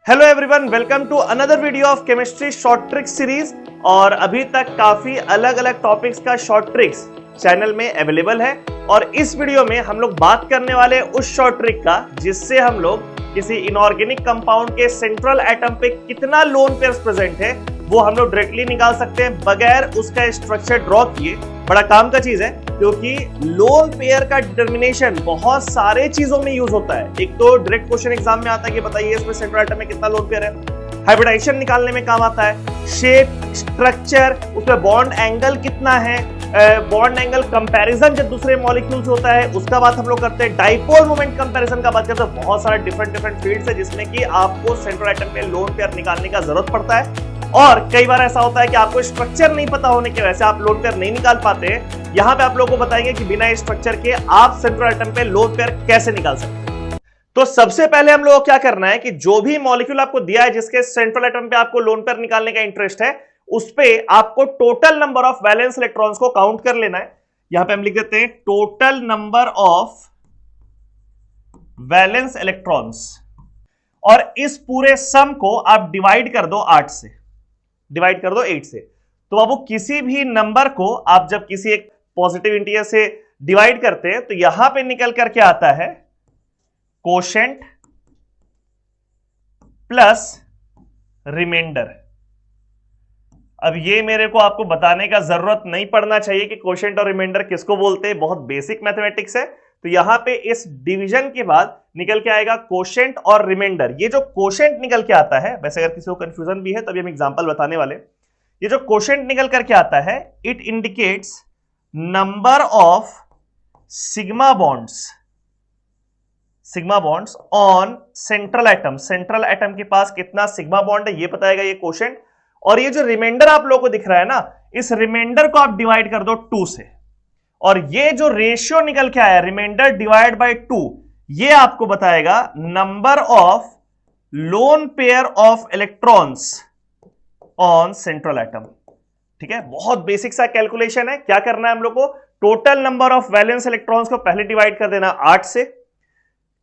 Hello everyone, welcome to another video of chemistry short tricks series. और अभी तक काफी अलग अलग टॉपिक्स का शॉर्ट ट्रिक्स चैनल में अवेलेबल है और इस वीडियो में हम लोग बात करने वाले उस शॉर्ट ट्रिक का जिससे हम लोग किसी इनऑर्गेनिक कंपाउंड के सेंट्रल एटम पे कितना लोन पेयर्स प्रेजेंट है वो हम लोग डायरेक्टली निकाल सकते हैं बगैर उसका स्ट्रक्चर ड्रॉ किए। बड़ा काम का चीज है क्योंकि लोन पेयर का डिटर्मिनेशन बहुत सारे चीजों में यूज होता है। एक तो डायरेक्ट क्वेश्चन एग्जाम में आता है कि बताइए इसमें सेंट्रल एटम में कितना लोन पेयर है। हाइब्रिडाइजेशन निकालने में काम आता है, शेप, स्ट्रक्चर, उसमें बॉन्ड एंगल कितना है, बॉन्ड एंगल कंपैरिजन जब दूसरे मॉलिक्यूल से होता है उसका बात हम लोग करते हैं, डाइपोल मोमेंट कंपैरिजन का बात करते हैं। बहुत सारे डिफरेंट फील्ड्स है जिसमें कि आपको सेंट्रल एटम में लोन पेयर निकालने का जरूरत पड़ता है। और कई बार ऐसा होता है कि आपको स्ट्रक्चर नहीं पता होने की वजह से आप लोन पेयर नहीं निकाल पाते हैं। यहां पे आप लोगों को बताएंगे कि बिना स्ट्रक्चर के आप सेंट्रल एटम पे लोन पेयर कैसे निकाल सकते हैं। तो सबसे पहले हम लोगों को क्या करना है कि जो भी मॉलिक्यूल आपको दिया है जिसके सेंट्रल एटम पे आपको लोन पेयर निकालने का इंटरेस्ट है उस पे आपको total number of valence electrons को काउंट कर लेना है। यहां पे हम लिख देते हैं total number of valence electrons और इस पूरे सम को आप डिवाइड कर दो 8 से, डिवाइड कर दो 8 से। तो बाबू किसी भी नंबर को आप जब किसी एक पॉजिटिव इंटीजर से डिवाइड करते हैं तो यहां पे निकल करके आता है कोशेंट प्लस रिमाइंडर। अब ये मेरे को आपको बताने का जरूरत नहीं पड़ना चाहिए कि कोशेंट और रिमाइंडर किसको बोलते हैं, बहुत बेसिक मैथमेटिक्स है। तो यहां पे इस डिवीजन के बाद निकल के आएगा कोशेंट और रिमाइंडर। ये जो कोशेंट निकल के आता है, वैसे अगर किसी को कंफ्यूजन भी है तभी हम एग्जांपल बताने वाले, ये जो कोशेंट निकल करके आता है it indicates number of sigma bonds on central atom. Central atom के पास कितना सिग्मा बॉन्ड है ये बताएगा ये कोशेंट। और ये जो रिमाइंडर आप लोगों को दिख रहा है ना, इस रिमाइंडर को आप डिवाइड कर दो 2 से और ये जो रेशियो निकल के आया रिमाइंडर डिवाइड बाय 2 ये आपको बताएगा number of lone pair of electrons on central atom. ठीक है, बहुत बेसिक सा कैलकुलेशन है। क्या करना है हम लोग को, total number of valence electrons को पहले डिवाइड कर देना 8 से,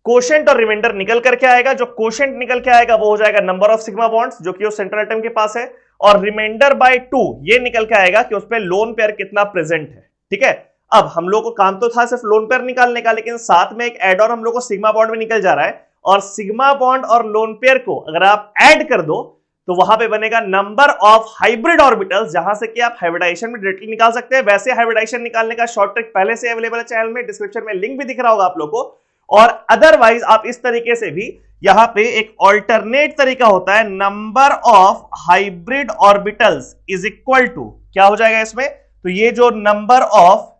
कोशेंट और रिमाइंडर निकल करके आएगा। जो कोशेंट निकल के आएगा वो हो जाएगा नंबर ऑफ सिग्मा बॉन्ड्स जो कि उस सेंट्रल एटम के पास है, और रिमाइंडर बाय 2 ये निकल के आएगा कि उस पर लोन पेयर कितना प्रेजेंट है। ठीक है, अब हम लोग को काम तो था सिर्फ लोन पेयर निकालने का, लेकिन साथ में एक एड ऑन हम लोग को सिग्मा बॉन्ड में निकल जा रहा है। और सिग्मा बॉन्ड और लोन पेयर को अगर आप ऐड कर दो तो वहां पे बनेगा नंबर ऑफ हाइब्रिड ऑर्बिटल्स, जहां से कि आप हाइब्रिडाइजेशन में डायरेक्टली निकाल सकते हैं। वैसे हाइब्रिडाइजेशन निकालने का शॉर्ट ट्रिक पहले से अवेलेबल है चैनल में, डिस्क्रिप्शन में लिंक भी दिख रहा होगा आप लोग को। और अदरवाइज आप इस तरीके से भी यहां पे एक ऑल्टरनेट तरीका होता है, number of hybrid orbitals is equal to क्या हो जाएगा इसमें, तो ये जो नंबर ऑफ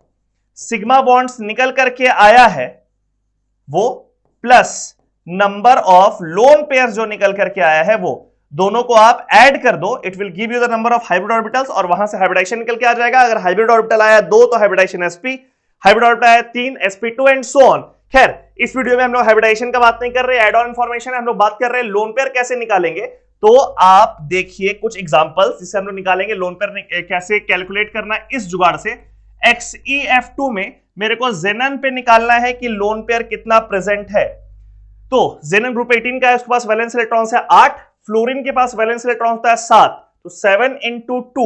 सिग्मा बॉन्ड्स निकल करके आया है वो plus number of lone pairs जो निकल करके आया है वो, दोनों को आप ऐड कर दो, it will give you the number of hybrid orbitals और वहां से हाइब्रिडाइजेशन निकल के आ जाएगा। अगर हाइब्रिड ऑर्बिटल आया 2 तो हाइब्रिडाइजेशन sp, हाइब्रिड ऑर्बिटल आया 3 sp2 एंड सो ऑन। खैर इस वीडियो में हम लोग हाइब्रिडाइजेशन का बात नहीं कर रहे, एड ऑन इंफॉर्मेशन हम लोग बात कर रहे हैं लोन पेयर कैसे निकालेंगे। तो आप देखिए कुछ एग्जांपल्स जिससे हम लोग निकालेंगे लोन पेयर कैसे कैलकुलेट करना इस जुगाड़ से। XeF2 में मेरे को जेनन पे निकालना है कि लोन पेयर कितना प्रेजेंट है। तो जेनन ग्रुप 18 का है, उसके पास वैलेंस इलेक्ट्रॉन्स है 8, फ्लोरीन के पास वैलेंस इलेक्ट्रॉन्स होता है 7, तो 7 into 2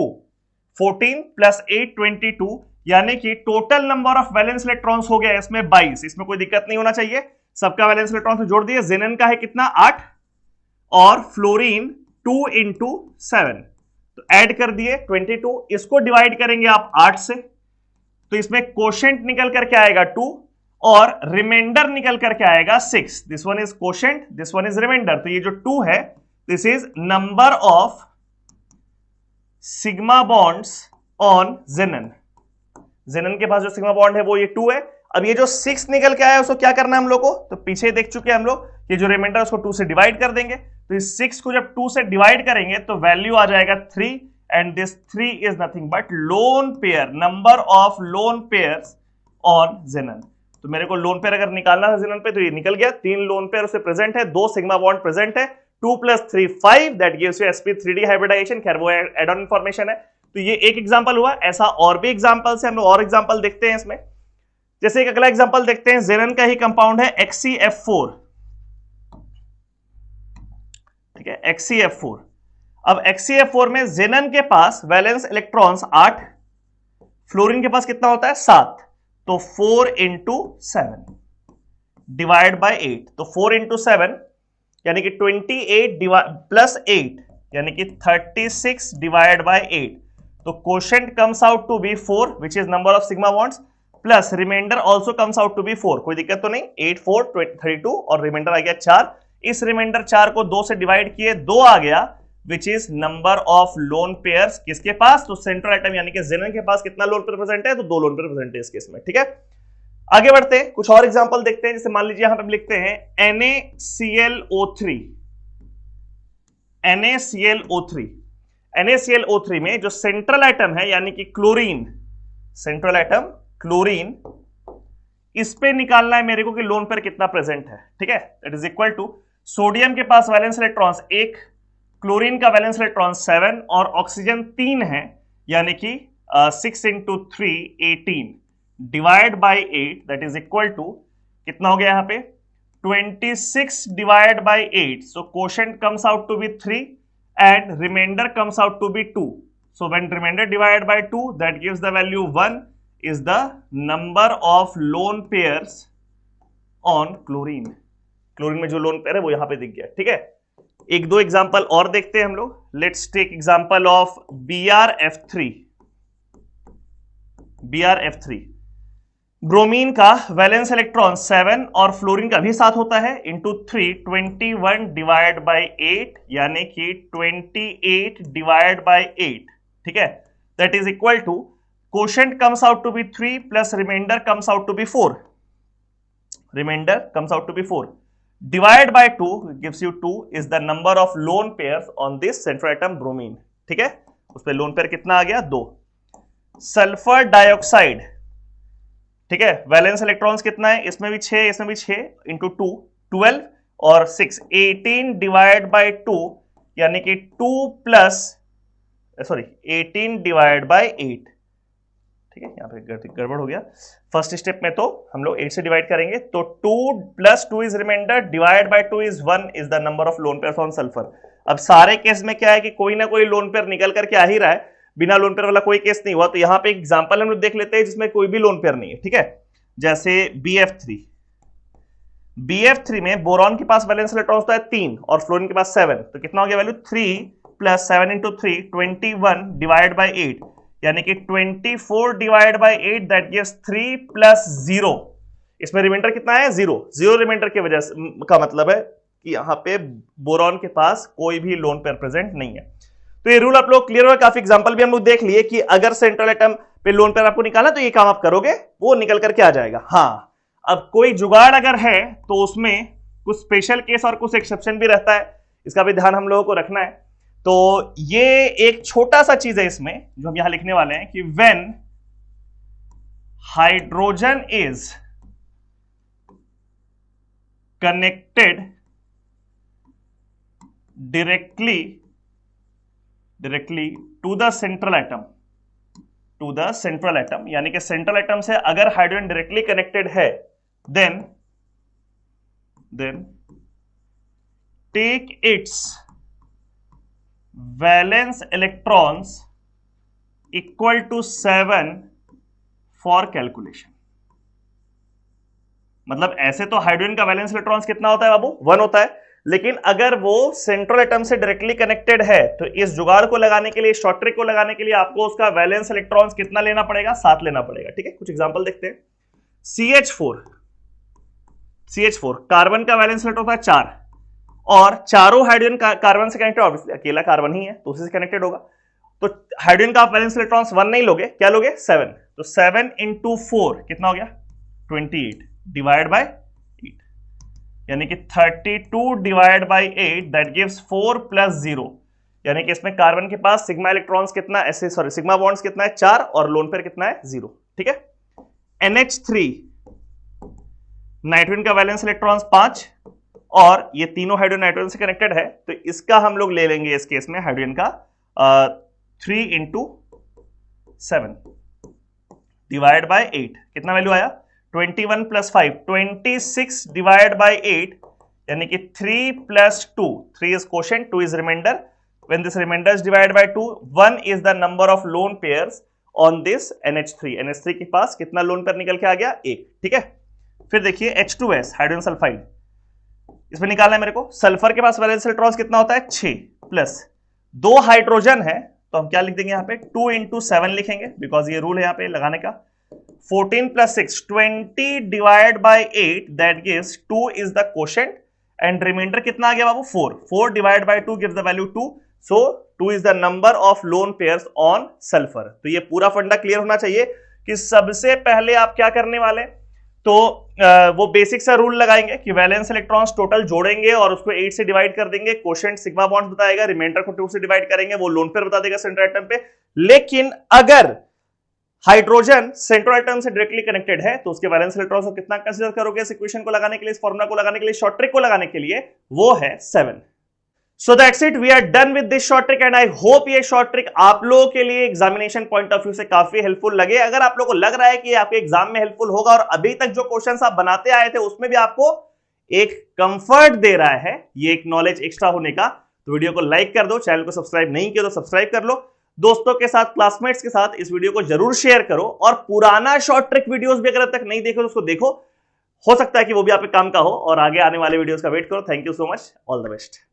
14 प्लस 8 22, यानी कि total number of valence electrons हो गया इसमें 22। इसमें कोई दिक्कत नहीं होना चाहिए, सबका वैलेंस इलेक्ट्रॉन्स जोड़ दिए। जेनन का है कितना 8 और फ्लोरीन 2 into 7, तो ऐड कर दिए 22। इसको डिवाइड करेंगे आप 8 से तो इसमें कोशेंट निकल करके आएगा 2 और रिमाइंडर निकल करके आएगा 6। This one is quotient, this one is remainder. तो ये जो 2 है this is number of sigma bonds on xenon. Xenon के पास जो सिग्मा बॉन्ड है वो ये 2 है। अब ये जो 6 निकल के आया उसको क्या करना है हम लोग को, तो पीछे देख चुके हैं हम लोग, ये जो रिमाइंडर उसको 2 से डिवाइड कर देंगे। तो इस 6 को जब 2 से डिवाइड करेंगे तो वैल्यू आ जाएगा 3 and this 3 is nothing but lone pair, number of lone pairs on xenon. तो मेरे को लोन पेयर अगर निकालना था जेनन पे तो ये निकल गया, 3 लोन पेयर उसे प्रेजेंट है, 2 सिग्मा बॉन्ड प्रेजेंट है, 2 + 3 5 that gives you sp3d hybridisation. खैर वो एड ऑन इंफॉर्मेशन है। तो ये एक एग्जांपल हुआ, ऐसा और भी एग्जांपल्स है, हम लोग और एग्जांपल देखते हैं इसमें। जैसे एक अगला एग्जांपल देखते हैं, जेनन का ही कंपाउंड है XeF4। ठीक है, HCF4। अब HCF4 में जेनन के पास वैलेंस इलेक्ट्रॉन्स 8, फ्लोरीन के पास कितना होता है 7, तो 4 इंटू 7 डिवाइड बाय 8, तो 4 इंटू 7 यानी कि 28 प्लस 8 यानी कि 36 डिवाइड बाय 8, तो quotient comes out to be 4 which is number of sigma bonds, plus remainder also comes out to be 4, कोई दिक्कत तो नहीं, 8 4 32 और रिमाइंडर आ गया 4। इस रिमाइंडर 4 को 2 से डिवाइड किए, 2 आ गया विच is number of lone pairs किसके पास, तो सेंट्रल एटम यानी कि जेनन के पास कितना लोन पेयर प्रेजेंट है, तो 2 लोन पेयर प्रेजेंट है इस केस में। ठीक है, आगे बढ़ते हैं, कुछ और एग्जांपल देखते हैं। जैसे मान लीजिए यहां पे लिखते हैं NaClO3, NaClO3, NaClO3 में जो सेंट्रल एटम है यानी कि क्लोरीन, सेंट्रल एटम क्लोरीन, इस पे निकालना है मेरे को कि लोन पेयर कितना प्रेजेंट है। ठीक है, that is equal to sodium के पास वैलेंस इलेक्ट्रॉन्स 1, क्लोरीन का वैलेंस इलेक्ट्रॉन 7 और ऑक्सीजन 3 है यानी कि 6 into 3 18 divide by 8, that is equal to कितना हो गया यहाँ पे 26 divide by 8, so quotient comes out to be 3 and remainder comes out to be 2, so when remainder divide by 2 that gives the value 1 is the number of lone pairs on chlorine। Chlorine में जो lone pair है वो यहां पे दिख गया। ठीक है, एक दो एग्जांपल और देखते हैं हम लोग। Let's take example of BrF3। BrF3 bromine का वैलेंस इलेक्ट्रॉन 7 और फ्लोरीन का भी साथ होता है, इंटू 3 21 डिवाइड बाई 8 यानी कि 28 डिवाइड बाई 8। ठीक है, that is equal to quotient comes out to be 3 plus remainder comes out to be 4, remainder comes out to be 4, divide by 2 gives you 2 is the number of lone pairs on this central atom bromine। ठीक है, उस पे lone pair कितना आ गया 2। Sulphur dioxide, ठीक है, valence electrons कितना है, इसमें भी 6 इसमें भी 6 इंटू 2 12 और 6 18 डिवाइड बाई 2 यानी कि 2 प्लस 18 डिवाइड बाई 8। ठीक है, यहाँ पे गड़बड़ हो गया। फर्स्ट स्टेप में तो हम लोग 8 से डिवाइड करेंगे, तो 2 plus 2 is remainder divide by 2 is 1 is the number of lone pair on sulphur. अब सारे केस में क्या है कि कोई ना कोई लोन पेयर निकल करके आ ही रहा है, बिना लोन पेयर वाला कोई केस नहीं हुआ। तो यहाँ पे एग्जांपल हम लोग देख लेते हैं जिसमें कोई भी लोन पेयर नहीं है। ठीक है, जैसे BF3 में बोरॉन के पास वैलेंस इलेक्ट्रॉन होता है 3 और फ्लोरीन के पास 7, तो कितना हो गया value 3 plus 7 into 3 21 divide by 8 यानी कि 24 divide by 8 that gives 3 plus 0। इसमें रिमाइंडर कितना है 0 रिमाइंडर की वजह से का मतलब है कि यहां पे बोरॉन के पास कोई भी लोन पेयर प्रेजेंट नहीं है। तो ये रूल आप लोग क्लियर हुआ। काफी एग्जांपल भी हम लोग देख लिए कि अगर सेंट्रल एटम पे लोन पेयर आपको निकालना तो ये काम आप करोगे, वो निकल करके आ जाएगा। हाँ, अब कोई जुगाड़ अगर है तो उसमें कुछ स्पेशल केस और कुछ एक्सेप्शन भी रहता है, इसका भी ध्यान हम लोगों को रखना है। तो ये एक छोटा सा चीज है इसमें जो हम यहां लिखने वाले हैं कि when hydrogen is connected directly to the central atom, यानी कि सेंट्रल एटम से अगर हाइड्रोजन डायरेक्टली कनेक्टेड है then take its valence electrons equal to 7 for calculation. मतलब ऐसे तो हाइड्रोजन का वैलेंस इलेक्ट्रॉन्स कितना होता है बाबू 1 होता है, लेकिन अगर वो सेंट्रल एटम से डायरेक्टली कनेक्टेड है तो इस जुगाड़ को लगाने के लिए, शॉर्ट ट्रिक को लगाने के लिए आपको उसका वैलेंस इलेक्ट्रॉन्स कितना लेना पड़ेगा 7 लेना पड़ेगा। ठीक है, कुछ एग्जांपल देखते हैं। CH4 कार्बन का वैलेंस इलेक्ट्रॉन होता है 4 और चारों हाइड्रोजन कार्बन से कनेक्टेड, ऑब्वियसली अकेला कार्बन ही है तो उसी से कनेक्टेड होगा। तो हाइड्रोजन का वैलेंस इलेक्ट्रॉन्स 1 नहीं लोगे, क्या लोगे 7, तो 7 इंटू 4 कितना हो गया 28 डिवाइड बाय 8 यानी कि 32 divide by 8 that gives 4 plus 0 यानी कि इसमें कार्बन के पास सिग्मा इलेक्ट्रॉन्स कितना ऐसे सिग्मा बॉन्ड्स कितना है 4 और लोन पेयर कितना है 0। ठीक है, NH3 नाइट्रोजन का वैलेंस इलेक्ट्रॉन्स 5 और ये तीनों हाइड्रोजन नाइट्रोजन से कनेक्टेड है, तो इसका हम लोग ले लेंगे इस केस में हाइड्रोजन का 3 इंटू 7 डिवाइड बाई 8 कितना वैल्यू आया 21 प्लस 5 26 डिवाइड बाई 8 यानी कि 3 + 2, 3 is quotient, 2 is remainder. When this remainder is divided by 2, 1 is the number of lone pairs on this NH3. NH3 के पास कितना लोन पेयर निकल के आ गया? 1। ठीक है, फिर देखिए H2S हाइड्रोजन सल्फाइड, इसमें निकालना है मेरे को। सल्फर के पास वैलेंस इलेक्ट्रॉन्स कितना होता है? 6 प्लस 2 हाइड्रोजन है, तो हम क्या लिख देंगे यहाँ पे? 2 × 7 लिखेंगे, बिकॉज ये रूल है यहाँ पे लगाने का। 14 + 6, 20 divide by 8, that gives 2 is the quotient, and remainder कितना आ गया बाबू? 4। 4 divide by 2 gives the value 2, so 2 is the number of lone pairs on sulphur. तो ये पूरा फंडा क्लियर होना चाहिए कि सबसे पहले आप क्या करने वाले, तो वो बेसिक सा रूल लगाएंगे कि वैलेंस इलेक्ट्रॉन्स टोटल जोड़ेंगे और उसको 8 से डिवाइड कर देंगे, क्वोशेंट सिग्मा बॉन्ड बताएगा, रिमाइंडर को 2 से डिवाइड करेंगे, वो लोन पेयर बता देगा सेंट्रल एटम पे। लेकिन अगर हाइड्रोजन सेंट्रल एटम से डायरेक्टली कनेक्टेड है तो उसके वैलेंस इलेक्ट्रॉन्स को कितना कंसीडर करोगे इस इक्वेशन को लगाने के लिए, इस फॉर्मूला को लगाने के लिए, शॉर्ट ट्रिक को लगाने के लिए? वो है 7। So that's it, we are done with this short trick and I hope ये short trick आप लोगों के लिए एग्जामिनेशन पॉइंट ऑफ व्यू से काफी हेल्पफुल लगे। अगर आप लोगों को लग रहा है कि आपके एग्जाम में हेल्पफुल होगा और अभी तक जो क्वेश्चंस आप बनाते आए थे उसमें भी आपको एक कंफर्ट दे रहा है ये एक नॉलेज एक्स्ट्रा होने का, तो वीडियो को लाइक कर दो, चैनल को सब्सक्राइब नहीं किया तो सब्सक्राइब कर लो, दोस्तों के साथ, क्लासमेट्स के साथ इस वीडियो को जरूर शेयर करो, और पुराना शॉर्ट ट्रिक वीडियोस भी अगर अब तक नहीं देखो तो उसको देखो, हो सकता है कि वो भी आपके काम का हो और आगे आने वाले वीडियोस का वेट करो। Thank you so much, all the best.